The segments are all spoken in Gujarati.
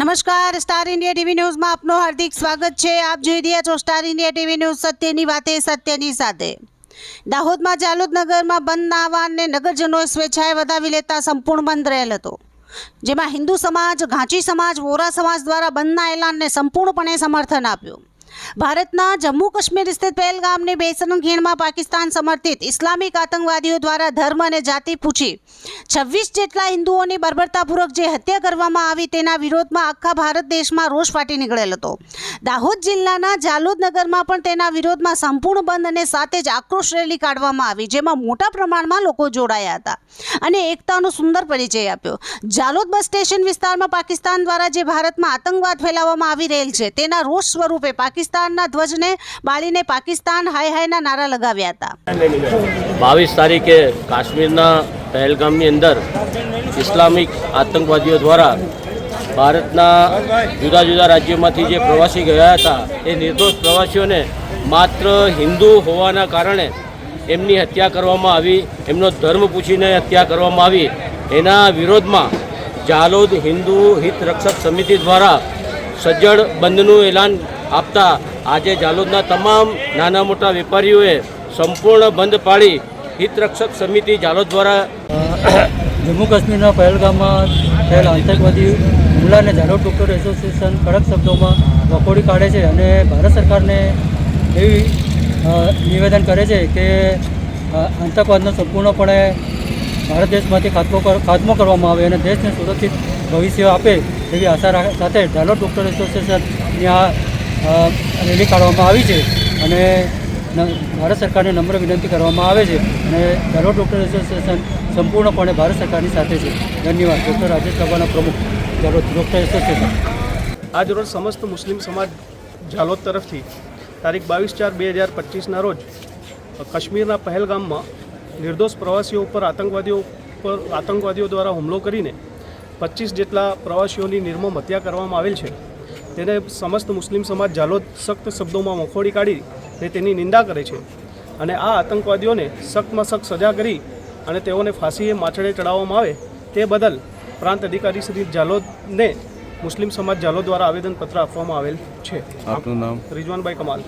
નમસ્કાર, સ્ટાર ઇન્ડિયા ટીવી ન્યૂઝમાં આપનું હાર્દિક સ્વાગત છે। આપ જોઈ રહ્યા છો સ્ટાર ઇન્ડિયા ટીવી ન્યૂઝ, સત્યની વાતે સત્યની સાથે। દાહોદમાં જાલોદ નગરમાં બંધના આહવાનને નગરજનોએ સ્વેચ્છાએ વધાવી લેતા સંપૂર્ણ બંધ રહેલ હતો, જેમાં હિન્દુ સમાજ, ઘાંચી સમાજ, વોરા સમાજ દ્વારા બંધના એલાનને સંપૂર્ણપણે સમર્થન આપ્યું। ભારતના જમ્મુ કાશ્મીર સ્થિત પહેલગામની બેસરણ ખીણમાં પાકિસ્તાન સમર્થિત ઇસ્લામિક આતંકવાદીઓ દ્વારા ધર્મ અને જાતિ પૂછી 26 જેટલા હિન્દુઓની બર્બરતાપૂર્વક જે હત્યા કરવામાં આવી તેના વિરોધમાં આખા ભારત દેશમાં રોષ ફાટી નીકળેલ હતો। દાહોદ જિલ્લાના જાલોદ નગરમાં પણ તેના વિરોધમાં સંપૂર્ણ બંધ અને સાથે જ આક્રોશ રેલી કાઢવામાં આવી, જેમાં મોટા પ્રમાણમાં લોકો જોડાયા હતા અને એકતાનો સુંદર પરિચય આપ્યો। જાલોદ બસ સ્ટેશન વિસ્તારમાં પાકિસ્તાન દ્વારા જે ભારતમાં આતંકવાદ ફેલાવવામાં આવી રહેલ છે તેના રોષ સ્વરૂપે પાકિસ્તાનના ધ્વજને બાળીને પાકિસ્તાન હાય હાયના નારા લગાવ્યા હતા। 22 તારીખે કાશ્મીરના પહેલગામની અંદર ઇસ્લામિક આતંકવાદીઓ દ્વારા ભારતના જુદા જુદા રાજ્યોમાંથી જે પ્રવાસી ગયા હતા એ નિર્દોષ પ્રવાસીઓને માત્ર હિન્દુ હોવાના કારણે એમની હત્યા કરવામાં આવી, એમનો ધર્મ પૂછીને હત્યા કરવામાં આવી। એના વિરોધમાં જાલોદ હિન્દુ હિત રક્ષક સમિતિ દ્વારા સજ્જડ બંધનું એલાન આપતા આજે જાલોદના તમામ નાના મોટા વેપારીઓએ સંપૂર્ણ બંધ પાડી હિત રક્ષક સમિતિ જાલોદ દ્વારા જમ્મુ કાશ્મીરના પહેલગામમાં થયેલા આતંકવાદી હુમલાને જાલોદ ડૉક્ટર એસોસિએશન કડક શબ્દોમાં વખોડી કાઢે છે અને ભારત સરકારને એવી નિવેદન કરે છે કે આતંકવાદનો સંપૂર્ણપણે ભારત દેશમાંથી ખાત્મો કરવામાં આવે અને દેશને સુરક્ષિત ભવિષ્ય આપે એવી આશા સાથે જાલોદ ડૉક્ટર એસોસિએશનની આ રેલી કાઢવામાં આવી છે અને ભારત સરકારને નમ્ર વિનંતી કરવામાં આવે છે અને જાલોદ ડૉક્ટર એસોસિએશન સંપૂર્ણપણે ભારત સરકારની સાથે છે। ધન્યવાદ। ડૉક્ટર રાજેશ સભાના પ્રમુખ જાલોદ ડૉક્ટર એસોસિએશન। આજ રોજ સમસ્ત મુસ્લિમ સમાજ જાલોદ તરફથી તારીખ 22/4/2025ના રોજ કાશ્મીરના પહેલગામમાં નિર્દોષ પ્રવાસીઓ ઉપર આતંકવાદીઓ દ્વારા હુમલો કરીને 25 જેટલા પ્રવાસીઓની નિર્મમ હત્યા કરવામાં આવેલ છે, તેને સમસ્ત મુસ્લિમ સમાજ જાલોદ સખ્ત શબ્દોમાં વખોડી કાઢી ને તેની નિંદા કરે છે અને આ આતંકવાદીઓને સખ્તમાં સખ્ત સજા કરી અને તેઓને ફાંસીએ માછડે ચડાવવામાં આવે તે બદલ પ્રાંત અધિકારી શ્રી જાલોદને મુસ્લિમ સમાજ જાલોદ દ્વારા આવેદનપત્ર આપવામાં આવેલ છે। આપનું નામ? રિઝવાનભાઈ કમાલ।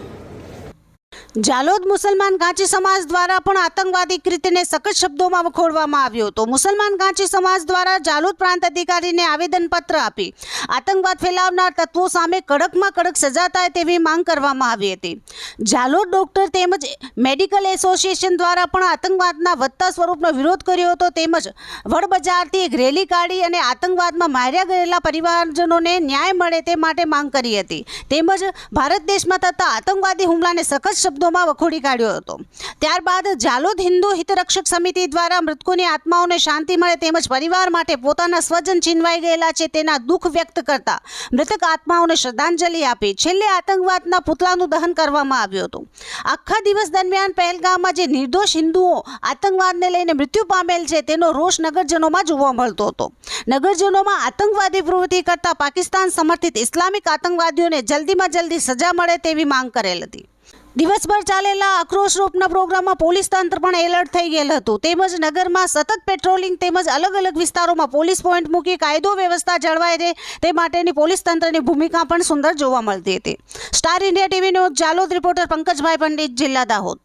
જાલોદ મુસલમાન ઘાંચી સમાજ દ્વારા પણ આતંકવાદી કૃત્યને સખત શબ્દોમાં વખોડવામાં આવ્યો હતો। મુસલમાન ઘાંચી સમાજ દ્વારા જાલોદ પ્રાંત અધિકારીને આવેદનપત્ર આપી આતંકવાદ ફેલાવનાર તત્વો સામે કડકમાં કડક સજા થાય તેવી માંગ કરવામાં આવી હતી। જાલોદ ડોક્ટર તેમજ મેડિકલ એસોસિએશન દ્વારા પણ આતંકવાદના વધતા સ્વરૂપનો વિરોધ કર્યો હતો તેમજ વડબજારથી એક રેલી કાઢી અને આતંકવાદમાં માર્યા ગયેલા પરિવારજનોને ન્યાય મળે તે માટે માંગ કરી હતી તેમજ ભારત દેશમાં થતા આતંકવાદી હુમલાને સખત શબ્દોમાં વખોડી કાઢ્યો હતો। ત્યારબાદ જાલોદ હિન્દુ હિતરક્ષક સમિતિ દ્વારા મૃતકોની આત્માઓને શાંતિ મળે તેમજ પરિવાર માટે પોતાના સ્વજન છીનવાઈ ગયેલા છે તેના દુઃખ વ્યક્ત કરતા મૃતક આત્માઓને શ્રદ્ધાંજલિ આપી છેલ્લે આતંકવાદના પુતળાનું દહન કરવામાં આવ્યું હતું। આખા દિવસ દરમિયાન પહેલગામમાં જે નિર્દોષ હિન્દુઓ આતંકવાદને લઈને મૃત્યુ પામેલ છે તેનો રોષ નગરજનોમાં જોવા મળતો હતો। નગરજનોમાં આતંકવાદી પ્રવૃત્તિ કરતા પાકિસ્તાન સમર્થિત ઇસ્લામિક આતંકવાદીઓને જલ્દીમાં જલ્દી સજા મળે તેવી માંગ કરેલ હતી। દિવસભર ચાલેલા આક્રોશરૂપના પ્રોગ્રામમાં પોલીસ તંત્ર પણ એલર્ટ થઈ ગયેલ હતું તેમજ નગરમાં સતત પેટ્રોલિંગ તેમજ અલગ અલગ વિસ્તારોમાં પોલીસ પોઈન્ટ મૂકી કાયદો વ્યવસ્થા જળવાઈ રહે તે માટેની પોલીસ તંત્રની ભૂમિકા પણ સુંદર જોવા મળતી હતી। Star India TV news Jhalod reporter Pankajbhai Pandit, જિલ્લા દાહોદ।